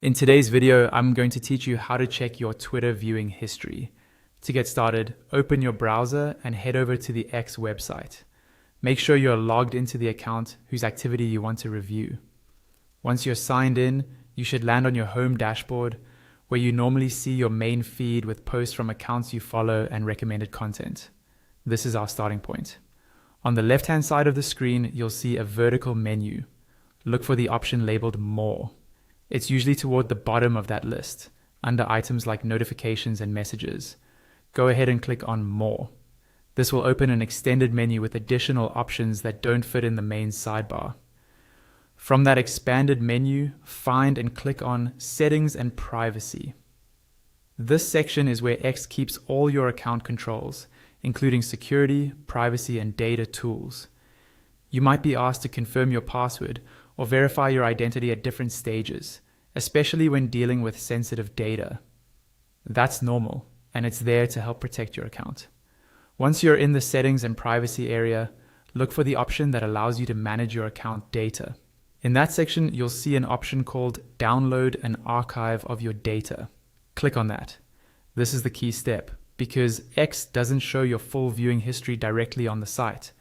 In today's video, I'm going to teach you how to check your Twitter viewing history. To get started, open your browser and head over to the X website. Make sure you're logged into the account whose activity you want to review. Once you're signed in, you should land on your home dashboard where you normally see your main feed with posts from accounts you follow and recommended content. This is our starting point. On the left-hand side of the screen, you'll see a vertical menu. Look for the option labeled More. It's usually toward the bottom of that list, under items like notifications and messages. Go ahead and click on More. This will open an extended menu with additional options that don't fit in the main sidebar. From that expanded menu, find and click on Settings and Privacy. This section is where X keeps all your account controls, including security, privacy, and data tools. You might be asked to confirm your password or verify your identity at different stages, especially when dealing with sensitive data. That's normal, and it's there to help protect your account. Once you're in the settings and privacy area, look for the option that allows you to manage your account data. In that section, you'll see an option called Download an Archive of your data. Click on that. This is the key step, because X doesn't show your full viewing history directly on the site.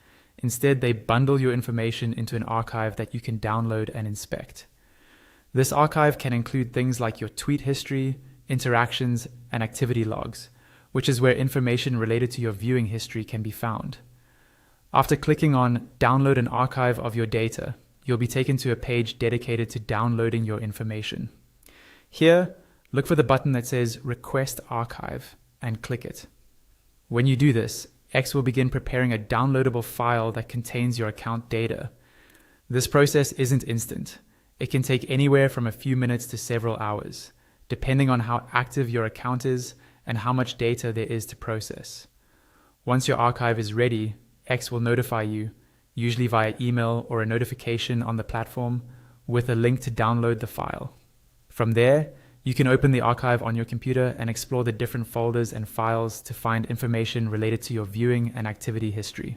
Instead, they bundle your information into an archive that you can download and inspect. This archive can include things like your tweet history, interactions, and activity logs, which is where information related to your viewing history can be found. After clicking on Download an Archive of your data, you'll be taken to a page dedicated to downloading your information. Here, look for the button that says Request Archive and click it. When you do this, X will begin preparing a downloadable file that contains your account data. This process isn't instant. It can take anywhere from a few minutes to several hours, depending on how active your account is and how much data there is to process. Once your archive is ready, X will notify you, usually via email or a notification on the platform, with a link to download the file. From there, you can open the archive on your computer and explore the different folders and files to find information related to your viewing and activity history.